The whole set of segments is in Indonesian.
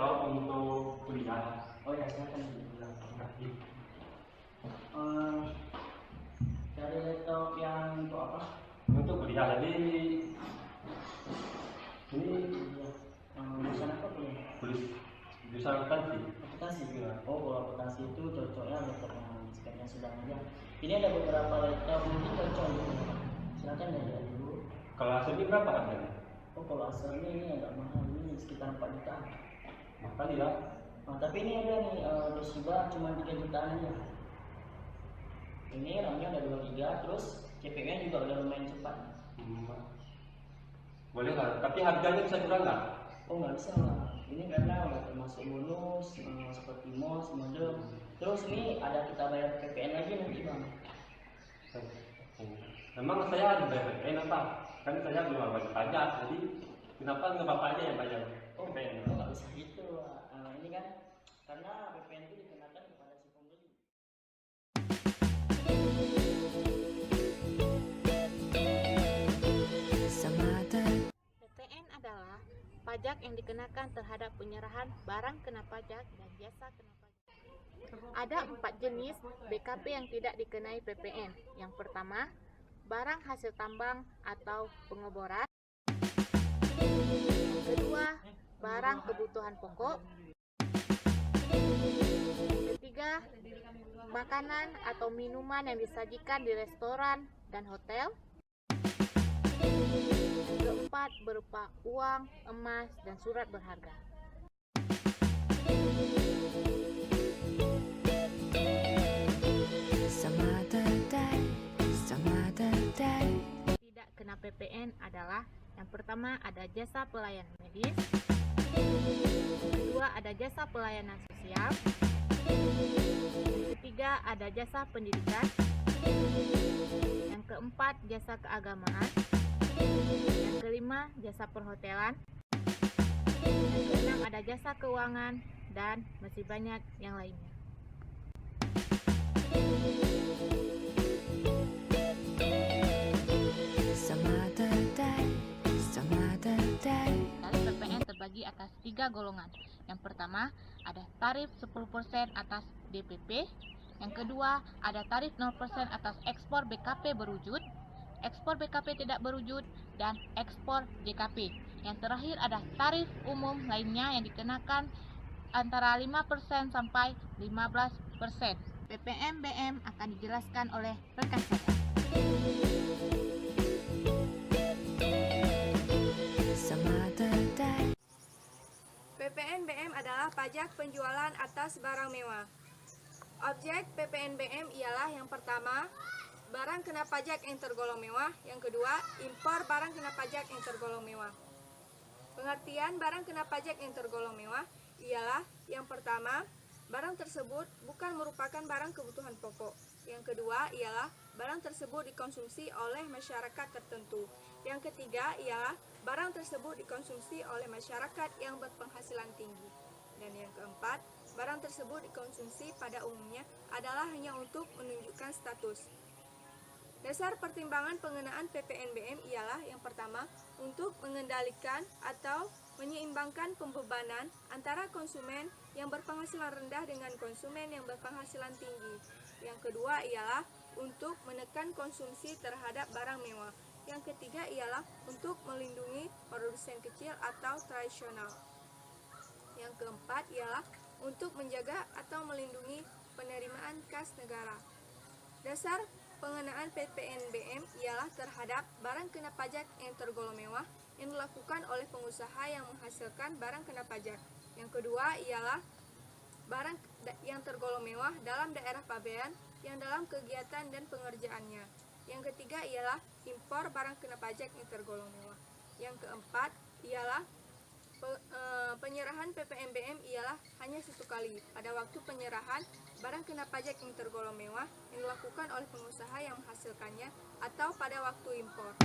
laptop untuk kuliah. Oh ya, silakan dibilang. Cari laptop yang untuk apa? Untuk kuliah. Jadi ini Jurusan apa kuliah? jurusan akuntansi. Akuntansi juga. Oh, kalau akuntansi itu cocoknya laptop yang speknya sedang aja. Ini ada beberapa laptop mungkin cocok gitu. Silakan ya dulu. Kalau Acerbi berapa harganya? Oh, kalau Acerbi ini agak mahal, ini sekitar 4 juta. Mahal ya. Nah, tapi ini ada nih Toshiba cuma 3 jutaan aja. Ini RAM-nya ada 2 GB, terus CPU-nya juga udah lumayan cepat. Boleh lah, tapi harganya bisa kurang nggak? Oh, nggak bisa lah. Ini karena udah termasuk bonus seperti MOS, modem. Terus ini ada kita bayar PPN lagi nanti bang. Memang saya harus bayar PPN apa? Kan saya belum bayar pajak, jadi kenapa nggak bapak aja yang bayar PPN? Oh, nggak bisa gitu. Ini kan karena PPN itu dikenakan kepada si pembeli. PPN adalah pajak yang dikenakan terhadap penyerahan barang kena pajak dan jasa kena pajak. Ada 4 jenis BKP yang tidak dikenai PPN. Yang pertama, barang hasil tambang atau pengeboran. Yang kedua, barang kebutuhan pokok. Yang ketiga, makanan atau minuman yang disajikan di restoran dan hotel. Yang keempat, berupa uang, emas, dan surat berharga. Tidak kena PPN adalah yang pertama ada jasa pelayanan medis, yang kedua ada jasa pelayanan sosial, yang ketiga ada jasa pendidikan, yang keempat jasa keagamaan, yang kelima jasa perhotelan, yang keenam ada jasa keuangan, dan masih banyak yang lainnya. Tarif PPN terbagi atas 3 golongan. Yang pertama ada tarif 10% atas DPP. Yang kedua ada tarif 0% atas ekspor BKP berwujud, ekspor BKP tidak berwujud, dan ekspor JKP. Yang terakhir ada tarif umum lainnya yang dikenakan antara 5% sampai 15%. PPN-BM akan dijelaskan oleh rekan saya. PPN-BM adalah pajak penjualan atas barang mewah. Objek PPN-BM ialah yang pertama, barang kena pajak yang tergolong mewah. Yang kedua, impor barang kena pajak yang tergolong mewah. Pengertian barang kena pajak yang tergolong mewah ialah yang pertama, barang tersebut bukan merupakan barang kebutuhan pokok. Yang kedua ialah barang tersebut dikonsumsi oleh masyarakat tertentu. Yang ketiga ialah barang tersebut dikonsumsi oleh masyarakat yang berpenghasilan tinggi. Dan yang keempat, barang tersebut dikonsumsi pada umumnya adalah hanya untuk menunjukkan status. Dasar pertimbangan pengenaan PPN-BM ialah yang pertama, untuk mengendalikan atau menyeimbangkan pembebanan antara konsumen yang berpenghasilan rendah dengan konsumen yang berpenghasilan tinggi. Yang kedua ialah untuk menekan konsumsi terhadap barang mewah. Yang ketiga ialah untuk melindungi produsen kecil atau tradisional. Yang keempat ialah untuk menjaga atau melindungi penerimaan kas negara. Dasar pengenaan PPN-BM ialah terhadap barang kena pajak yang tergolong mewah yang dilakukan oleh pengusaha yang menghasilkan barang kena pajak. Yang kedua ialah barang yang tergolong mewah dalam daerah pabean yang dalam kegiatan dan pengerjaannya. Yang ketiga ialah impor barang kena pajak yang tergolong mewah. Yang keempat ialah penyerahan PPN-BM ialah hanya satu kali pada waktu penyerahan barang kena pajak yang tergolong mewah yang dilakukan oleh pengusaha yang menghasilkannya atau pada waktu impor.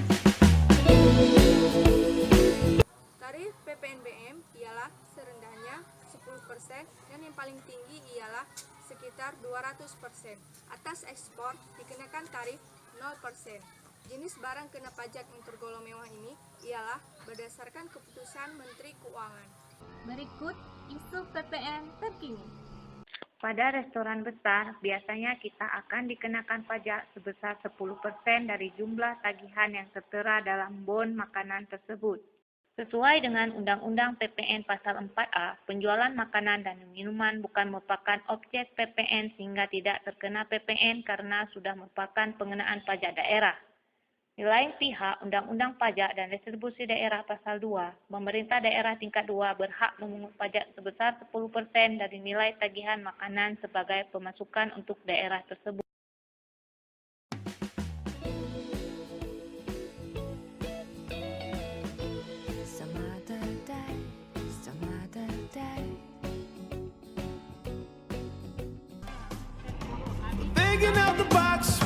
Tarif PPN-BM ialah serendahnya 10% dan yang paling tinggi ialah sekitar 200%. Atas ekspor dikenakan tarif 0%. Jenis barang kena pajak yang tergolong mewah ini ialah berdasarkan keputusan Menteri Keuangan. Berikut isu PPN terkini. Pada restoran besar, biasanya kita akan dikenakan pajak sebesar 10% dari jumlah tagihan yang tertera dalam bon makanan tersebut. Sesuai dengan Undang-Undang PPN Pasal 4A, penjualan makanan dan minuman bukan merupakan objek PPN sehingga tidak terkena PPN karena sudah merupakan pengenaan pajak daerah. Di lain pihak, Undang-Undang Pajak dan Distribusi Daerah Pasal 2, pemerintah daerah tingkat 2 berhak memungut pajak sebesar 10% dari nilai tagihan makanan sebagai pemasukan untuk daerah tersebut. Some other day. Thinking out the box.